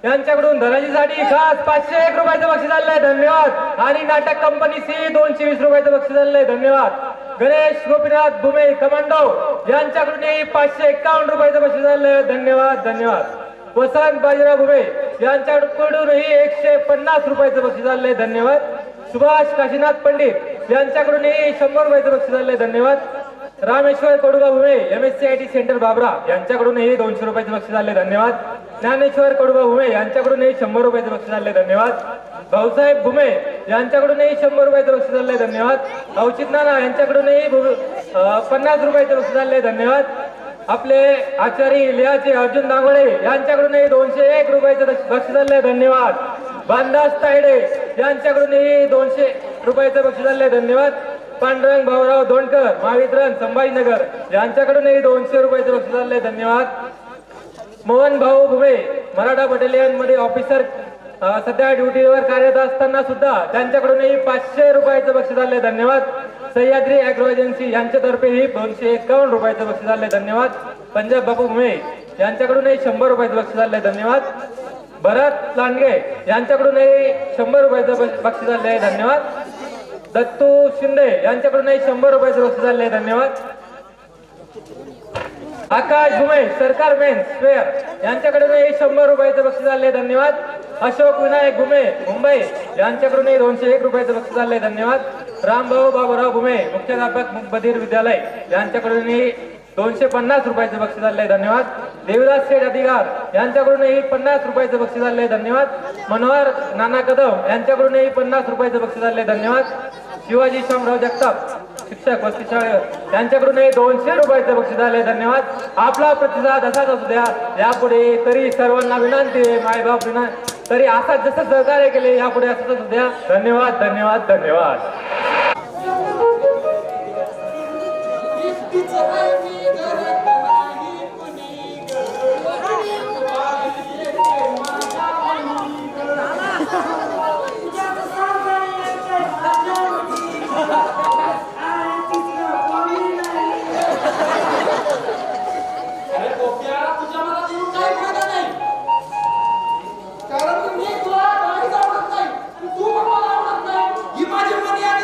यांच्याकडून धनाजीसाठी खास 501 रुपयाचं बक्षीस आलेलं आहे धन्यवाद आणि नाटक कंपनी सी 220 रुपयाचं बक्षीस आलेलं आहे धन्यवाद गणेश गोपीनाथ भुमे कमांडो यांच्याकडूनही 551 रुपयाचं बक्षीस आलेलं आहे धन्यवाद धन्यवाद वसंत बाजीराव भुमे यांच्याकडूनही 150 रुपयाचं बक्षीस आलेलं आहे धन्यवाद सुभाष काशीनाथ पंडित यांच्याकडूनही 100 रुपयाचं बक्षीस आलेलं आहे धन्यवाद रामेश्वर कडुबा भुमे MSCIT सेंटर बाबरा यांच्याकडूनही 200 रुपयाचे बक्षीस आले धन्यवाद ज्ञानेश्वर कडुबा भुमे यांच्याकडूनही 100 रुपयाचे बक्षीस आले धन्यवाद भाऊसाहेब भुमे यांच्याकडूनही 100 रुपयाचे बक्षीस आले धन्यवाद अवचित नाना यांच्याकडूनही 50 रुपयाचे बक्षीस आले धन्यवाद आपले आचार्य लिहाचे अर्जुन दांगोळे यांच्याकडूनही 201 रुपयाचे बक्षीस आले धन्यवाद बांधास तायडे यांच्याकडूनही 200 रुपयाचं बक्षीस आले धन्यवाद. पांडुरंग भाऊराव दोंडकर महावितरण संभाजीनगर यांच्याकडूनही 200 रुपयाचं बक्षीस आले धन्यवाद. मोहन भाऊ भुमे मराठा बटालियन मध्ये ऑफिसर सध्या ड्युटीवर कार्यरत असताना सुद्धा त्यांच्याकडूनही 500 रुपयाचं बक्षीस आले धन्यवाद. सह्याद्री अॅग्रो एजन्सी यांच्यातर्फेही 251 रुपयाचं बक्षीस आले धन्यवाद. पंजाब बापू भुमे यांच्याकडूनही 100 रुपयाचं बक्षीस आले धन्यवाद. भरत लांडगे यांच्याकडूनही 100 रुपयाचं बक्षीस आले धन्यवाद. दत्तू शिंदे यांच्याकडूनही 100 रुपयाचं बक्षीस आले धन्यवाद. आकाश भुमे सरकार मेन्स स्क्वेअर यांच्याकडूनही 100 रुपयाचं बक्षीस आले धन्यवाद. अशोक विनायक भुमे मुंबई यांच्याकडूनही 201 रुपयाचं बक्षीस आले धन्यवाद. रामभाऊ बाबूराव भुमे मुख्याध्यापक बधीर विद्यालय यांच्याकडूनही 250 रुपयाचं बक्षीस आले धन्यवाद. देवदास शेठ अधिकार यांच्याकडूनही 50 रुपयाचं बक्षीस आले धन्यवाद. मनोहर नाना कदम यांच्याकडूनही 50 रुपयाचं बक्षीस आले धन्यवाद. शिवाजी शामराव जगताप शिक्षक वसती शाळेवर यांच्याकडूनही 200 रुपयाचं बक्षीस आले धन्यवाद. आपला प्रतिसाद असाच असू द्या यापुढे. तरी सर्वांना विनंती आहे मायबाप विनंती तरी असाच जसं सहकार्य केले यापुढे असंच असू द्या. धन्यवाद धन्यवाद धन्यवाद. अरे पोप्या, तुझ्या मनात येऊन काही फायदा नाही. कारण मी तुला काहीच आवडत नाही आणि तू पण मला आवडत नाही. ही माझी मनी आणि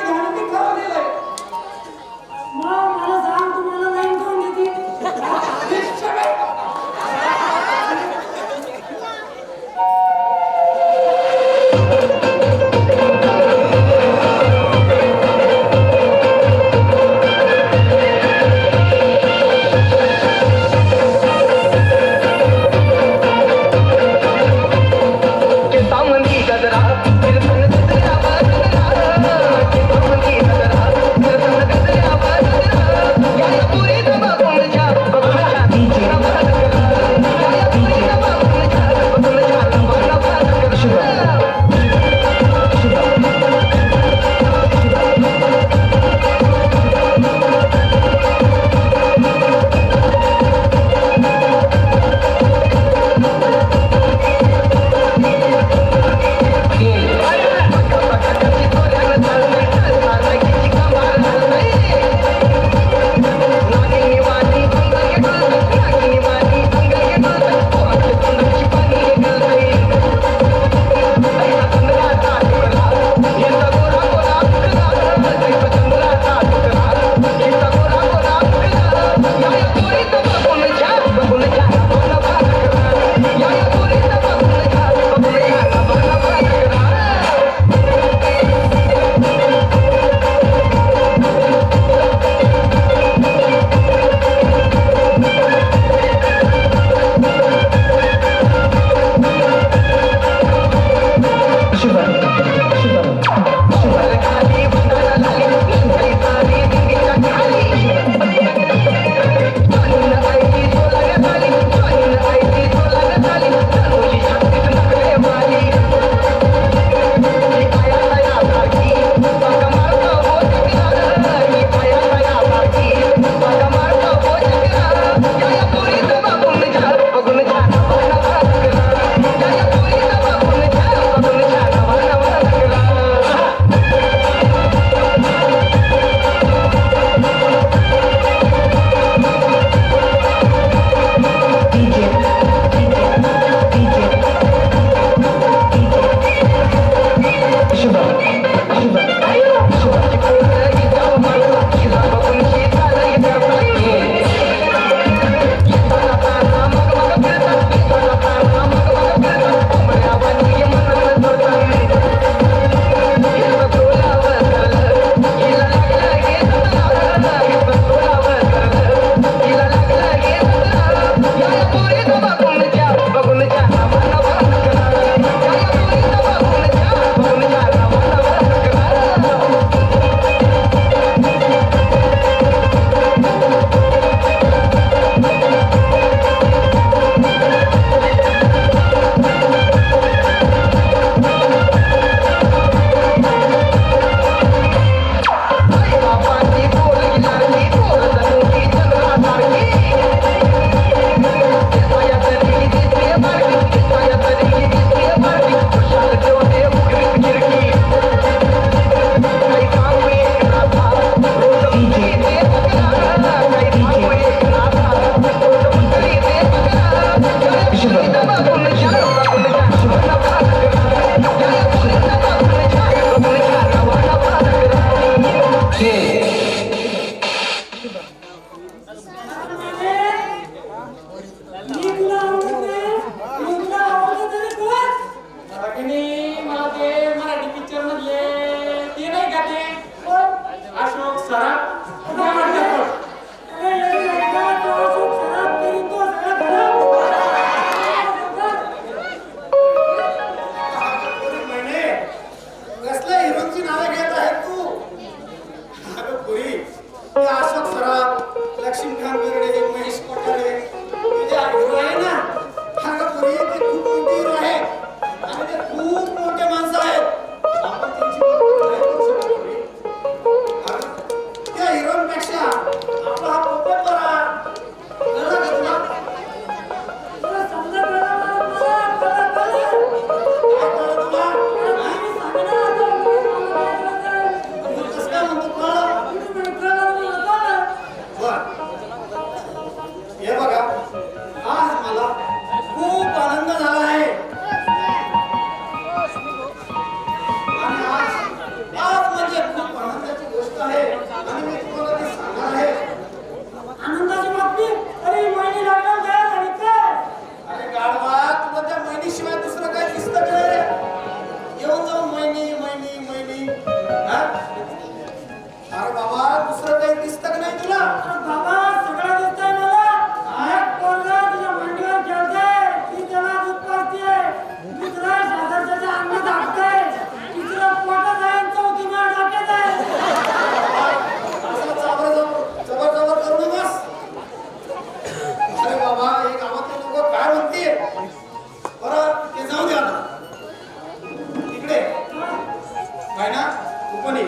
आहे ना तू पण ये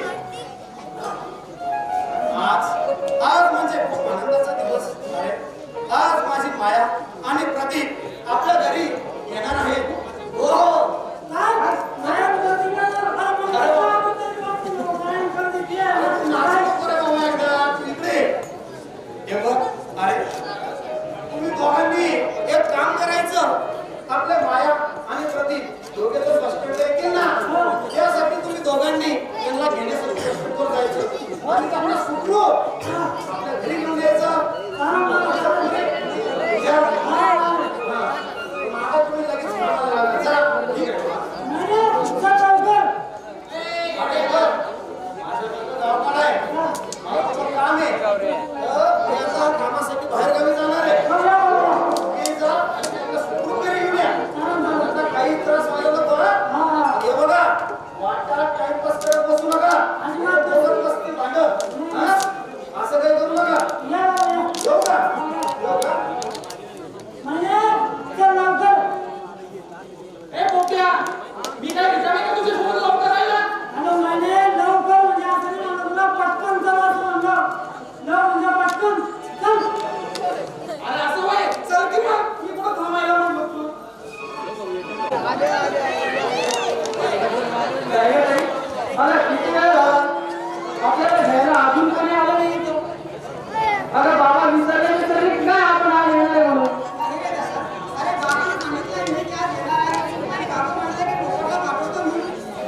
आज म्हणजे खूप आनंदाचा दिवस आहे आज माझी माया आणि प्रतीक आपल्या घरी येणार आहेत हो तुम्ही दोघांनी एक काम करायचं आपल्या माया आणि प्रतीक दोघे तर बस स्टँडला येतील ना त्यासाठी तुम्ही दोघांनी त्यांना घेण्यासाठी बस स्टँडवर जायचं आणि त्यांना सुटलो आपल्या घरी घेऊन यायचं तुम्ही लगेच कामाला लागा. चला, ठीक आहे. काम आहे कामासाठी बाहेर गावी जाणार आहे काही त्रास व्हायला नको हे बघा वाटा टाइमपास करत बसू नका बसती भांडत असं काही करू नका येऊ का ए पोट्या मी काय विचारले का तुझे फोन लवकर आला अरे असं होय चल की मग मी कुठं थांबायला म्हणलो तू अरे किती वेळ झाला आपल्याला घ्यायला अजून कोणी आलं नाही अरे बाबा विसरले काय आपण आज येणार म्हणून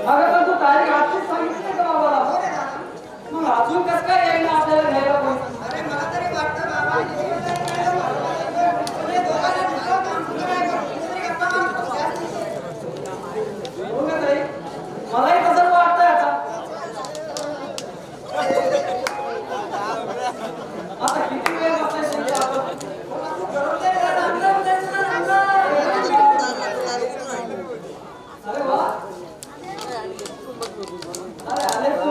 अरे पण तू तारीख आजचीच सांगितली का बाबाला मग अजून कसं काय येईल आपल्याला घ्यायला कोण मलाही तसंच वाटतंय आता किती वेळ बसायचं अरे वा अरे आले तू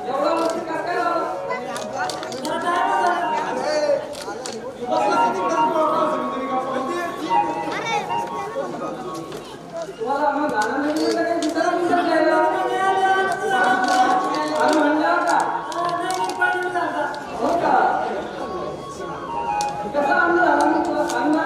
एवढा वर्ष काय तुम्हाला मग गाणं नाही काही दुसरा तुमच्या प्लॅनला आम्ही म्हणलं का हो का कसं आणलं झालं मग तुला सांग ना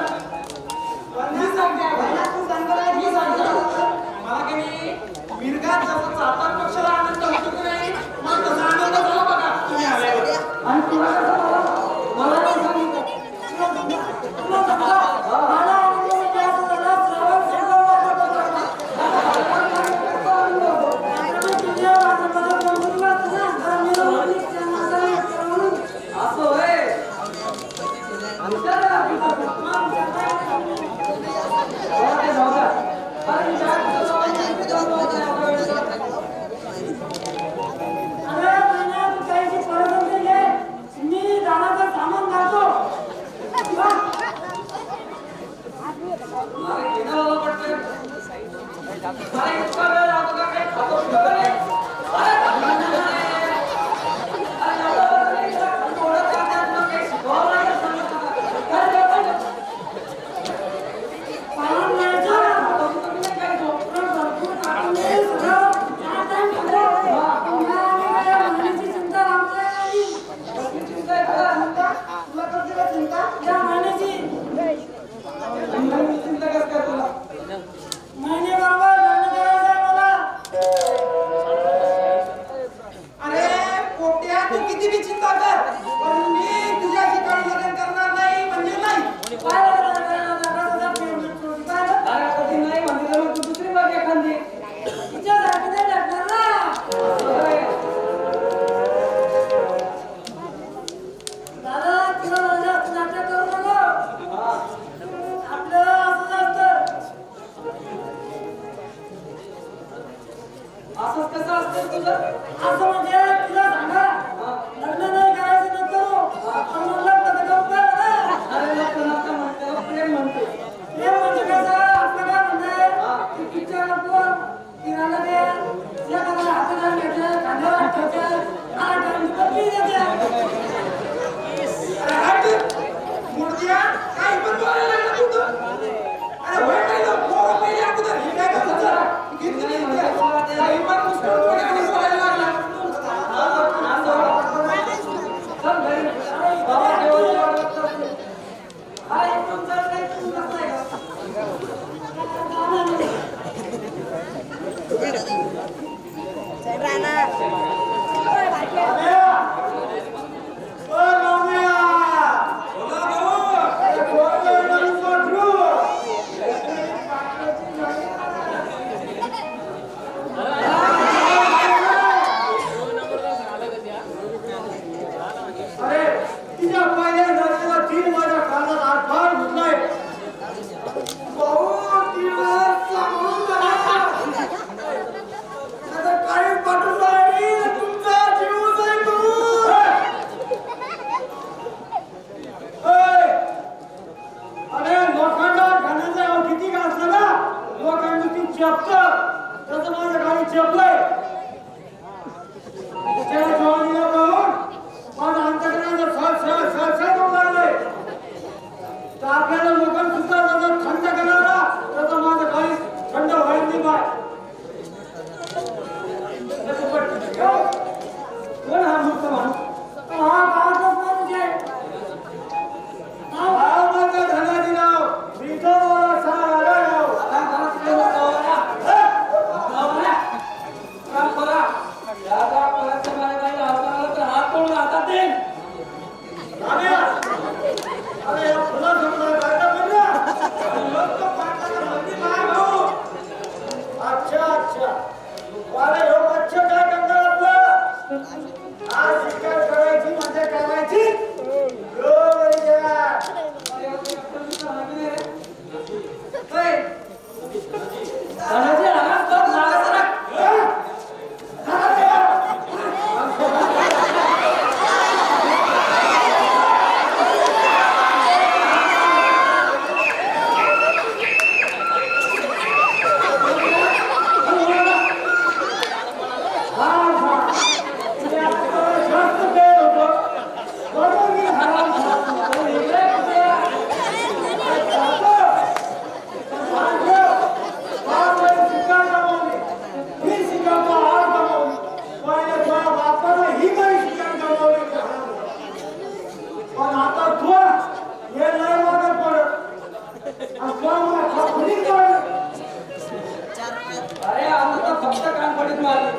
मला काही मिरगात जसं चालतात पक्षाला आनंद होतो की नाही मग तसा आनंद झाला बघा तुम्ही आल्यावर आणि तुला कसं मला नाही सांगितलं असं होय अरे आई पण मुस्कळपणे आणि बोलायला लागला. चल घरी. बाबा जेवण वाढवतात. हा एकदम जर काही तुमचाच नाही का? अरे तिच्या पहिल्या नदीला 3 माझ्या कानात आठवण घुसलाय. भाऊ, तिला सांगून टाका. नाहीतर काही पाठवून जाईल, तुमचा जीव जाईल भाऊ. अरे लोखंडा घाण्याचं किती का असलं ना, लोकांनी ती चेपतं तसं माझ्या गाडी चेपलंय. त्याला जवानीला पाहून माझं अंतकरणाचं सळ होऊ लागलंय. तर आपल्याला लोकांना सुद्धा जसं थंड करायला तसं माझं गाडी थंड व्हायला नाही बाय. कोण हा मुक्त माणूस? हा गावातच माणूस आहे. हा माझा धनाजीराव श्रीधरवाला सारा राव. काम करा. दादा परत मला काही हाताला तर हात तोडून हातात देईन. राम्या, अरे या फुलासमोर गायला बघा. लोक पाटाला मंदी माय भाऊ. अच्छा. अरे हो अच्छा काय करणार आपलं? आज शिकार करायची म्हणजे करायची. यो बढिया. धनाजी आराम कर. मागे सरक. जास्त वेळ होतो. बरोबर मी हराम झालो. इकडे कुठे? पण आता तू हे नाही वागत पडत. अरे आम्ही तर फक्त कानफडीत मारली.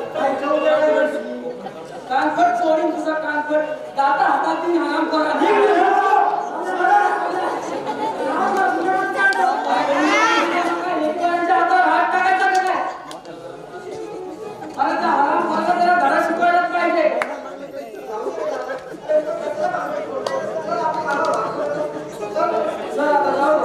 कानफड सोडून तुझा कानफड दाता हातात देऊन हराम करा. लेकरांच्या हातावर हात टाकायचा का काय? अरे त्या हराम खोराला जरा धडा शिकवायलाच पाहिजे. चल आता जाऊ.